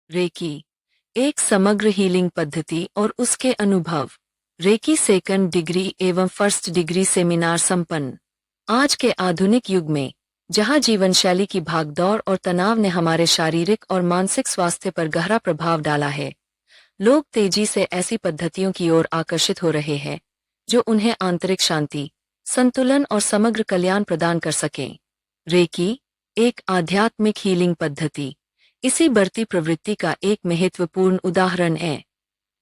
Recce एक समग्र healing पद्धति और उसके अनुभव। रेकी सेकंड डिग्री एवं फर्स्ट डिग्री सेमिनार संपन्न। आज के आधुनिक युग में जहां जीवनशैली की भागदौड़ और तनाव ने हमारे शारीरिक और मानसिक स्वास्थ्य पर गहरा प्रभाव डाला है, लोग तेजी से ऐसी पद्धतियों की ओर आकर्षित हो रहे हैं जो उन्हें आंतरिक शांति, संतुलन और समग्र कल्याण प्रदान कर सकें। रेकी एक आध्यात्मिक हीलिंग पद्धति इसी बढ़ती प्रवृत्ति का एक महत्वपूर्ण उदाहरण है।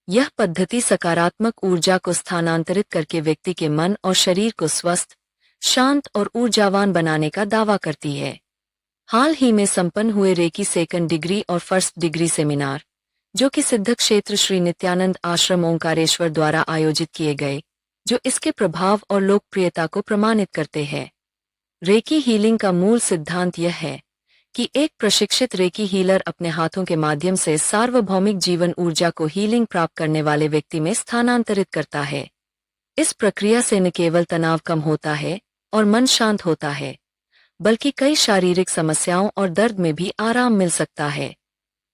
यह पद्धति सकारात्मक ऊर्जा को स्थानांतरित करके व्यक्ति के मन और शरीर को स्वस्थ, शांत और ऊर्जावान बनाने का दावा करती है। हाल ही में संपन्न हुए रेकी सेकंड डिग्री और फर्स्ट डिग्री सेमिनार, जो कि सिद्ध क्षेत्र श्री नित्यानंद आश्रम ओंकारेश्वर द्वारा आयोजित किए गए, जो इसके प्रभाव और लोकप्रियता को प्रमाणित करते हैं। रेकी हीलिंग का मूल सिद्धांत यह है कि एक प्रशिक्षित रेकी हीलर अपने हाथों के माध्यम से सार्वभौमिक जीवन ऊर्जा को हीलिंग प्राप्त करने वाले व्यक्ति में स्थानांतरित करता है। इस प्रक्रिया से न केवल तनाव कम होता है और मन शांत होता है, बल्कि कई शारीरिक समस्याओं और दर्द में भी आराम मिल सकता है।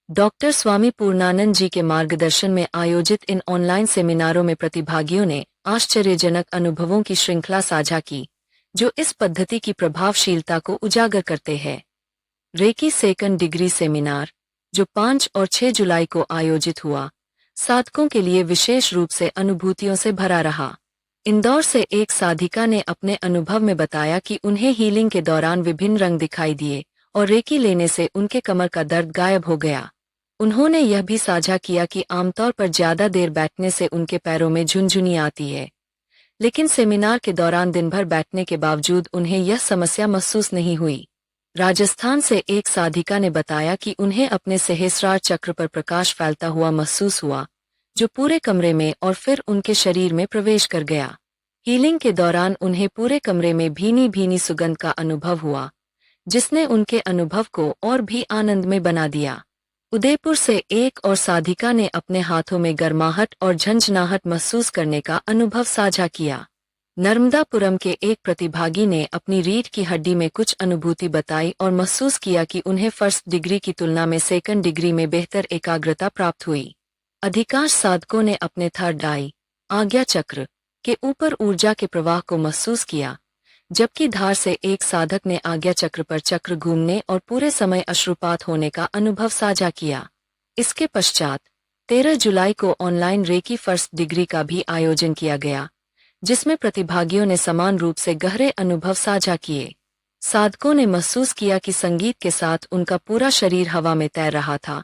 डॉक्टर स्वामी पूर्णानंद जी के मार्गदर्शन में आयोजित इन ऑनलाइन सेमिनारों में प्रतिभागियों ने आश्चर्यजनक अनुभवों की श्रृंखला साझा की, जो इस पद्धति की प्रभावशीलता को उजागर करते हैं। रेकी सेकंड डिग्री सेमिनार, जो 5 और 6 जुलाई को आयोजित हुआ, साधकों के लिए विशेष रूप से अनुभूतियों से भरा रहा। इंदौर से एक साधिका ने अपने अनुभव में बताया कि उन्हें हीलिंग के दौरान विभिन्न रंग दिखाई दिए और रेकी लेने से उनके कमर का दर्द गायब हो गया। उन्होंने यह भी साझा किया कि आमतौर पर ज्यादा देर बैठने से उनके पैरों में झुनझुनी आती है, लेकिन सेमिनार के दौरान दिन भर बैठने के बावजूद उन्हें यह समस्या महसूस नहीं हुई। राजस्थान से एक साधिका ने बताया कि उन्हें अपने सहस्रार चक्र पर प्रकाश फैलता हुआ महसूस हुआ, जो पूरे कमरे में और फिर उनके शरीर में प्रवेश कर गया। हीलिंग के दौरान उन्हें पूरे कमरे में भीनी भीनी सुगंध का अनुभव हुआ, जिसने उनके अनुभव को और भी आनंदमय बना दिया। उदयपुर से एक और साधिका ने अपने हाथों में गर्माहट और झंझनाहट महसूस करने का अनुभव साझा किया। नर्मदापुरम के एक प्रतिभागी ने अपनी रीढ़ की हड्डी में कुछ अनुभूति बताई और महसूस किया कि उन्हें फर्स्ट डिग्री की तुलना में सेकंड डिग्री में बेहतर एकाग्रता प्राप्त हुई। अधिकांश साधकों ने अपने थर्ड आई, आज्ञा चक्र, के ऊपर ऊर्जा के प्रवाह को महसूस किया, जबकि धार से एक साधक ने आज्ञा चक्र पर चक्र घूमने और पूरे समय अश्रुपात होने का अनुभव साझा किया। इसके पश्चात 13 जुलाई को ऑनलाइन रेकी फर्स्ट डिग्री का भी आयोजन किया गया, जिसमें प्रतिभागियों ने समान रूप से गहरे अनुभव साझा किए। साधकों ने महसूस किया कि संगीत के साथ उनका पूरा शरीर हवा में तैर रहा था,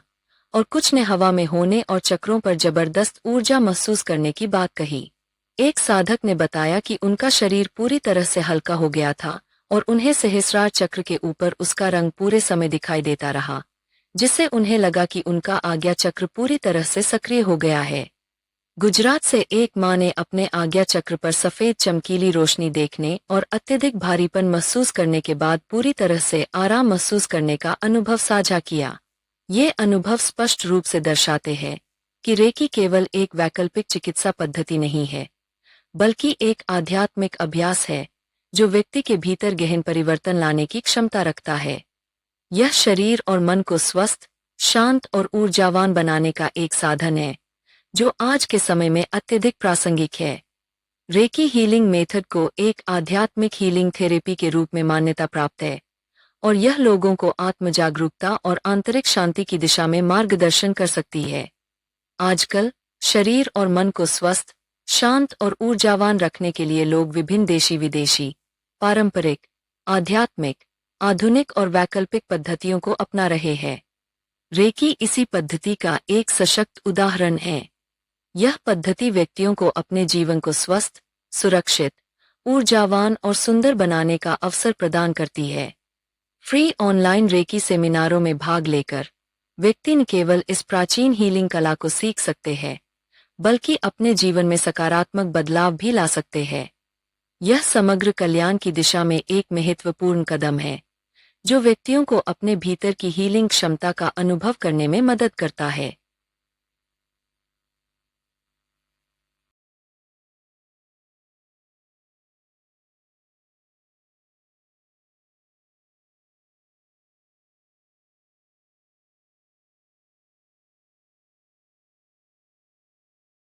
और कुछ ने हवा में होने और चक्रों पर जबरदस्त ऊर्जा महसूस करने की बात कही। एक साधक ने बताया कि उनका शरीर पूरी तरह से हल्का हो गया था और उन्हें सहस्रार चक्र के ऊपर उसका रंग पूरे समय दिखाई देता रहा, जिससे उन्हें लगा कि उनका आज्ञा चक्र पूरी तरह से सक्रिय हो गया है। गुजरात से एक मां ने अपने आज्ञा चक्र पर सफेद चमकीली रोशनी देखने और अत्यधिक भारीपन महसूस करने के बाद पूरी तरह से आराम महसूस करने का अनुभव साझा किया। ये अनुभव स्पष्ट रूप से दर्शाते हैं कि रेकी केवल एक वैकल्पिक चिकित्सा पद्धति नहीं है, बल्कि एक आध्यात्मिक अभ्यास है जो व्यक्ति के भीतर गहन परिवर्तन लाने की क्षमता रखता है। यह शरीर और मन को स्वस्थ, शांत और ऊर्जावान बनाने का एक साधन है, जो आज के समय में अत्यधिक प्रासंगिक है। रेकी हीलिंग मेथड को एक आध्यात्मिक हीलिंग थेरेपी के रूप में मान्यता प्राप्त है, और यह लोगों को आत्म जागरूकता और आंतरिक शांति की दिशा में मार्गदर्शन कर सकती है। आजकल शरीर और मन को स्वस्थ, शांत और ऊर्जावान रखने के लिए लोग विभिन्न देशी विदेशी, पारंपरिक, आध्यात्मिक, आधुनिक और वैकल्पिक पद्धतियों को अपना रहे हैं। रेकी इसी पद्धति का एक सशक्त उदाहरण है। यह पद्धति व्यक्तियों को अपने जीवन को स्वस्थ, सुरक्षित, ऊर्जावान और सुंदर बनाने का अवसर प्रदान करती है। फ्री ऑनलाइन रेकी सेमिनारों में भाग लेकर व्यक्ति न केवल इस प्राचीन हीलिंग कला को सीख सकते हैं, बल्कि अपने जीवन में सकारात्मक बदलाव भी ला सकते हैं। यह समग्र कल्याण की दिशा में एक महत्वपूर्ण कदम है, जो व्यक्तियों को अपने भीतर की हीलिंग क्षमता का अनुभव करने में मदद करता है।